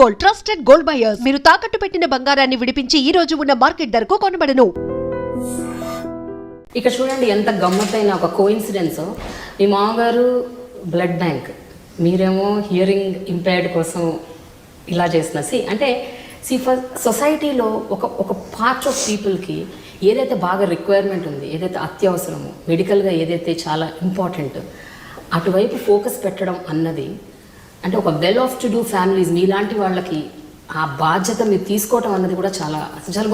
Gold, trusted gold buyers. మీరు తాకట్టు పెట్టిన బంగారాన్ని విడిపించి ఈ రోజు ఉన్న మార్కెట్ ధరకు కొనబడను. ఇక చూడండి ఎంత గమ్మత్తైన ఒక కోఇన్సిడెన్స్. మీ మామగారు బ్లడ్ బ్యాంక్, మీరేమో హియరింగ్ ఇంపైర్డ్ కోసం ఇలా చేస్తున్నా. అంటే సొసైటీలో ఒక పార్ట్ ఆఫ్ పీపుల్కి ఏదైతే బాగా రిక్వైర్మెంట్ ఉంది, ఏదైతే అత్యవసరమో, మెడికల్గా ఏదైతే చాలా ఇంపార్టెంట్, అటువైపు ఫోకస్ పెట్టడం అన్నది, అంటే ఒక well off to do families మీలాంటి వాళ్ళకి ఆ బాధ్యత మీరు తీసుకోవటం అన్నది కూడా చాలా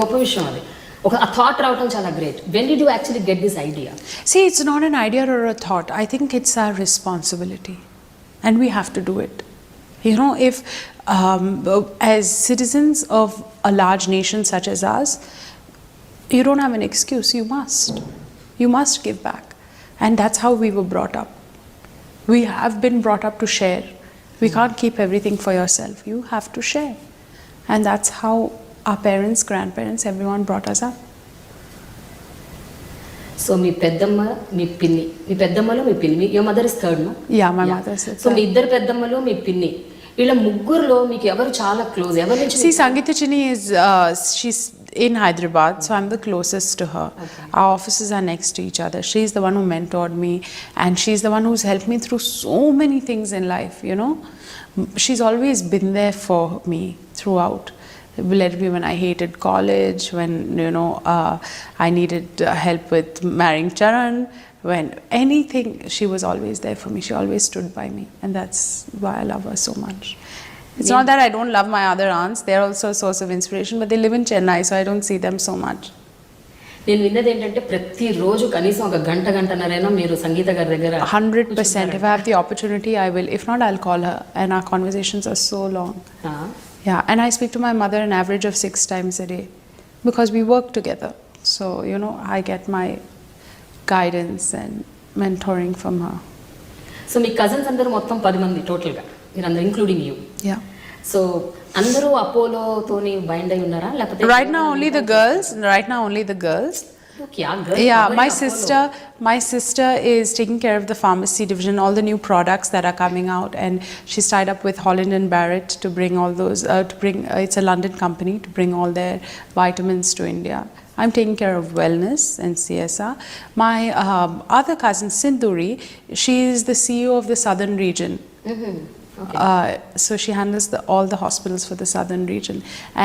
గొప్ప విషయం. అది ఒక థాట్ రావటం చాలా great. When did you actually get this idea? See, it's not an idea or a thought. I think it's our responsibility and we have to do it. You know, if as citizens of a large nation such as ours, you don't have an excuse. You must give back. And that's how we were brought up. We have been brought up to share. We can't keep everything for yourself. You have to share. And that's how our parents, grandparents, everyone brought us up. So మీ పెద్దమ్మ, మీ పిన్ని, మీ పెద్దమ్మలో మీ పిన్ని, your mother is third, no? Yeah, my mother is third. So మీ ఇద్దరు పెద్దమ్మలో మీ పిన్ని, వీళ్ళ ముగ్గురులో మీకు ఎవరు చాలా క్లోజ్? ఎవరి నుంచి? See, Sangeeta Chini is she's in Hyderabad, so I'm the closest to her. Okay. Our offices are next to each other. She's the one who mentored me, and she's the one who's helped me through so many things in life, you know. She's always been there for me throughout. When I hated college, when I needed help with marrying Charan, when anything, she was always there for me. She always stood by me, and that's why I love her so much. It's not that I don't love my other aunts. They're also a source of inspiration, but they live in Chennai, so I don't see them so much. నేను విన్నది ఏంటంటే ప్రతిరోజు కనీసం ఒక గంటన్నరైనా మీరు సంగీత గారి దగ్గర 100%. If I have the opportunity, I will. If not, I'll call her, and our conversations are so long. Yeah, and I speak to my mother an average of 6 times a day because we work together. So, I get my guidance and mentoring from her. So me cousins అందరూ మొత్తం 10 మంది టోటల్గా, మీరందరూ including you. Yeah. So అందరూ అపోలోతోని bind అయి ఉన్నారా, లేకపోతే? Right now only the girls. Okay, yeah, my sister is taking care of the pharmacy division, all the new products that are coming out, and she's tied up with Holland and Barrett to bring all those it's a London company, to bring all their vitamins to India. I'm taking care of wellness and CSR. My other cousin Sindhuri, she is the CEO of the southern region. Okay. So she handles all the hospitals for the southern region.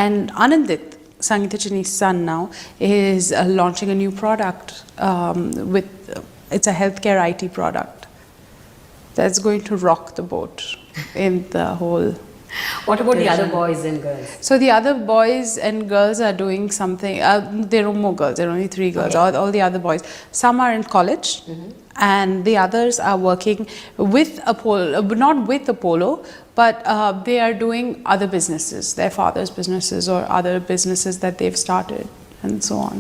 And Anandit, Sangeeta Chini's son now, is launching a new product it's a healthcare IT product that's going to rock the boat in the whole. What about the other boys and girls? So the other boys and girls are doing something. There are more girls. There are only 3 girls. Okay. All the other boys. Some are in college, and the others are working with Apollo, not with Apollo, but they are doing other businesses, their father's businesses or other businesses that they've started, and so on.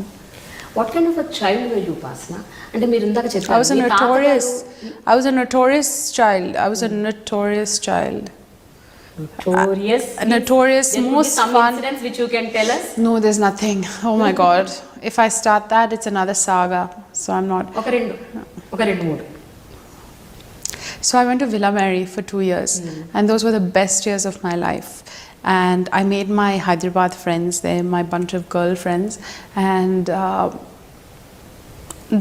What kind of a child were you, Upasana? అంటే మీరు ఇందాక చెప్పారు I was a notorious child. Notorious, most some fun incidents which you can tell us? No, there's nothing. Oh my God. If I start that, it's another saga. So I'm not. ఒక రెండు మూడు. So I went to Villa Mary for 2 years, and those were the best years of my life. And I made my Hyderabad friends there, my bunch of girlfriends, and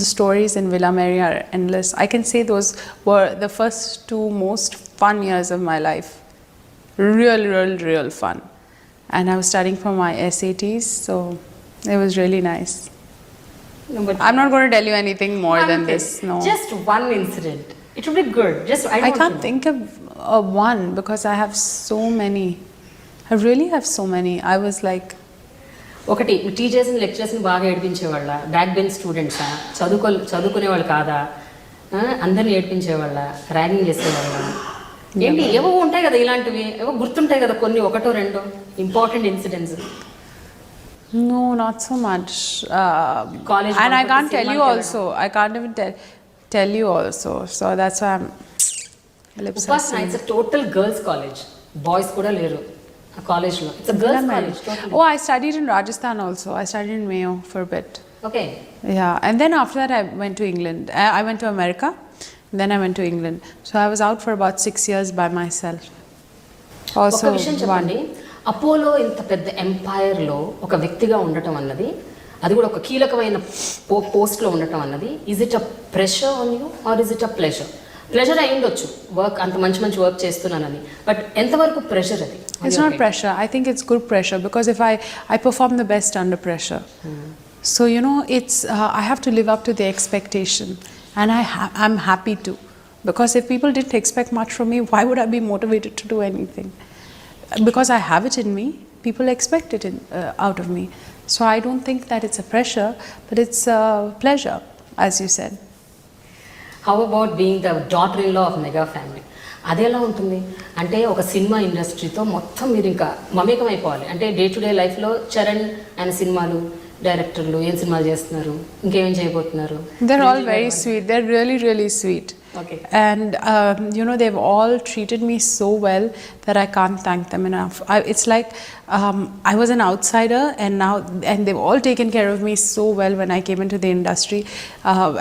the stories in Villa Mary are endless. I can say those were the first 2 most fun years of my life. Real fun. And I was studying for my SATs, so it was really nice. No, but I'm not going to tell you anything more than this. No. Just one incident. It would be good. I can't think of one because I have so many. I really have so many. I was like, ఒకటి టీచర్స్ని లెక్చరర్స్ని బాగా ఏడిపించేవాళ్ళ, back bench స్టూడెంట్సా, చదువుకునేవాళ్ళు కాదా, అందరిని ఏడిపించేవాళ్ళ, ragging చేసేవాళ్ళ, ఏంటి ఏవో ఉంటాయి కదా ఇలాంటివి, ఏవో గుర్తుంటాయి కదా కొన్ని, ఒకటో రెండో important incidents? No, not so much. College, and I can't tell you also. I can't even tell you also. So that's why I'm. Upasana, it's a total girls' college. Boys kuda leru. A college lo. It's a girls' college. Totally. Oh, I studied in Rajasthan also. I studied in Mayo for a bit. Okay. Yeah, and then after that I went to England. I went to America. Then I went to England. So I was out for about 6 years by myself. Also, ఒక విషయం చెప్పండి, Apollo ఇంత పెద్ద ఎంపైర్లో ఒక వ్యక్తిగా ఉండటం అన్నది, అది కూడా ఒక కీలకమైన పోస్ట్లో ఉండటం అన్నది, is it a pressure on you are is it a pleasure? Pleasure అయి ఉండొచ్చు, వర్క్ అంత మంచి వర్క్ చేస్తున్నానని, బట్ ఎంతవరకు ప్రెషర్ అది? It's not pressure. I think it's good pressure because if I perform the best under pressure. So you know, it's I have to live up to the expectation, and I'm happy to, because if people didn't expect much from me, why would I be motivated to do anything? Because I have it in me, people expect it out of me. So I don't think that it's a pressure, but it's a pleasure, as you said. How about being the daughter in law of mega family? అది ఎలా ఉంటుంది అంటే ఒక cinema ఇండస్ట్రీతో మొత్తం మీరు ఇంకా మమేకం అయిపోవాలి అంటే డే టు డే లైఫ్లో చరణ్ ఆయన సినిమాలు, డైరెక్టర్లు ఏం సినిమాలు చేస్తున్నారు, ఇంకేమేం చేయబోతున్నారు? They're all very sweet. They're really, really sweet. Okay. And you know, they've all treated me so well that I can't thank them enough. It's like I was an outsider, and they've all taken care of me so well when I came into the industry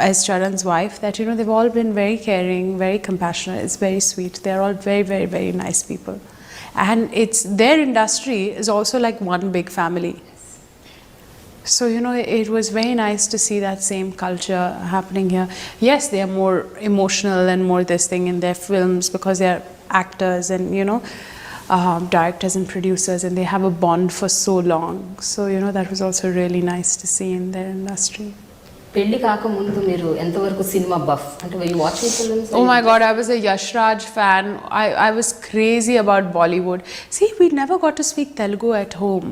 as Charan's wife. That you know, they've all been very caring, very compassionate. It's very sweet. They're all very, very, very nice people, and it's their industry is also like one big family. So you know, it was very nice to see that same culture happening here. Yes, they are more emotional and more this thing in their films because they are actors and you know, directors and producers, and they have a bond for so long. So you know, that was also really nice to see in their industry. పెళ్లి కాకముందు మీరు ఎంతవరకు cinema buff అంటే were you watching films? Oh my God, I was a Yash Raj fan. I was crazy about Bollywood. See, we never got to speak Telugu at home.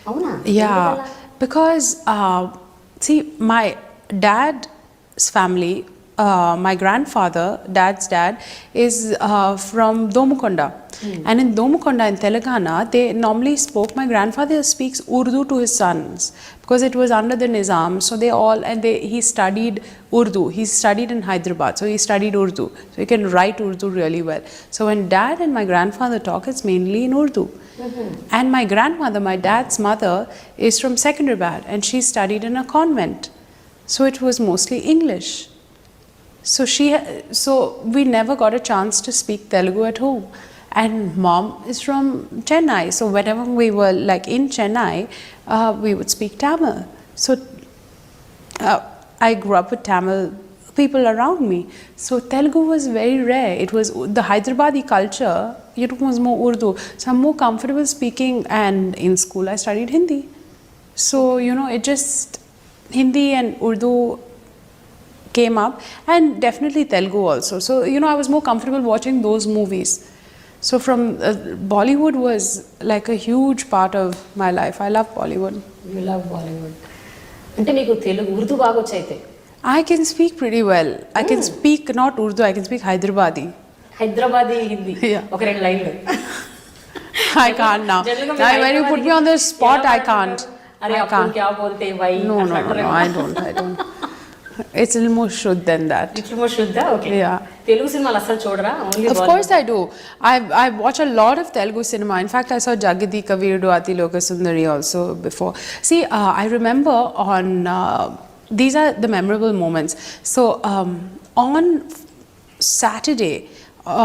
అవునా? Yeah, because see, my dad's family, my grandfather, dad's dad, is from Domukonda. And in Domukonda in Telangana, they normally spoke, my grandfather speaks Urdu to his sons because it was under the Nizam. So they all, he studied Urdu. He studied in Hyderabad, so he studied Urdu. So he can write Urdu really well. So when dad and my grandfather talk, it's mainly in Urdu. And my grandmother, my dad's mother, is from Secunderabad, and she studied in a convent. So it was mostly English. So we never got a chance to speak Telugu at home. And mom is from Chennai, so whenever we were like in Chennai, we would speak Tamil. So I grew up with Tamil people around me. So Telugu was very rare. It was the Hyderabadi culture, it was more Urdu. So I'm more comfortable speaking, and in school I studied Hindi. So you know, it just Hindi and Urdu came up, and definitely Telugu also. So you know, I was more comfortable watching those movies. So from Bollywood was like a huge part of my life. I love Bollywood. You love Bollywood. అంటే మీకు తెలుగు ఉర్దూ బాగా వచ్చైతే? I can speak pretty well. I can speak not Urdu, I can speak Hyderabadi. Hyderabadi Hindi Yeah. ఒక రెండు లైన్లు. I can't now. When you put me on the spot, I can't. అరే I అప్పుడు can't. క్యా బోల్తే why? No, I don't. It's a little more shuddh than that. ఇట్లు మో శుద్ధ? Okay. Yeah. Telugu సినిమాలు అసలు చూడరా? Only Of course I do. I watch a lot of Telugu cinema. In fact, I saw Jagadi Kavirudu Ati Loka Sundari also before. See, I remember on these are the memorable moments. So on Saturday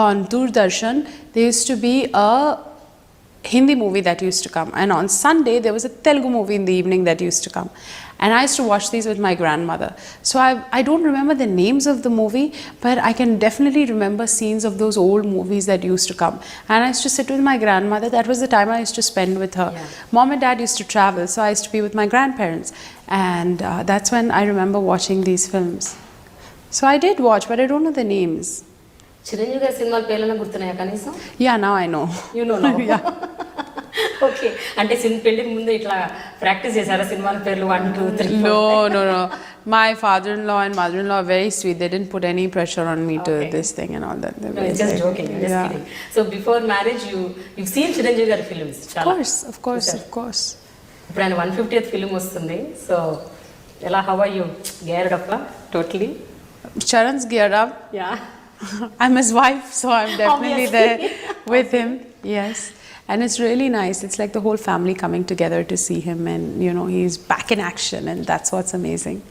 on Doordarshan, there used to be a Hindi movie that used to come, and on Sunday there was a Telugu movie in the evening that used to come, and I used to watch these with my grandmother. So I don't remember the names of the movie, but I can definitely remember scenes of those old movies that used to come, and I used to sit with my grandmother. That was the time I used to spend with her. Yeah. Mom and dad used to travel, so I used to be with my grandparents, and that's when I remember watching these films. So I did watch, but I don't know the names. Chiranjeevi గారి సినిమాల పేర్లన్నా గుర్తున్నాయా కనీసం? Yeah, now I know. You know now. Okay. అంటే పెళ్లికి ముందు ఇట్లా practice చేశారా సినిమాల పేర్లు 1 2 3? No. My father-in-law and mother-in-law are very sweet. They didn't put any pressure on me to Okay. this thing and all that. No, it's just joking. I'm just kidding. So before marriage, you've seen Chiranjeevi గారి films చాలా? Of course. ఇప్పుడు ఆయన 150th film వస్తుంది. So ఎలా how are you geared up totally? Charan's geared up. Yeah. I'm his wife, so I'm definitely Obviously. there with him. Yes. And it's really nice. It's like the whole family coming together to see him, and you know, he's back in action, and that's what's amazing.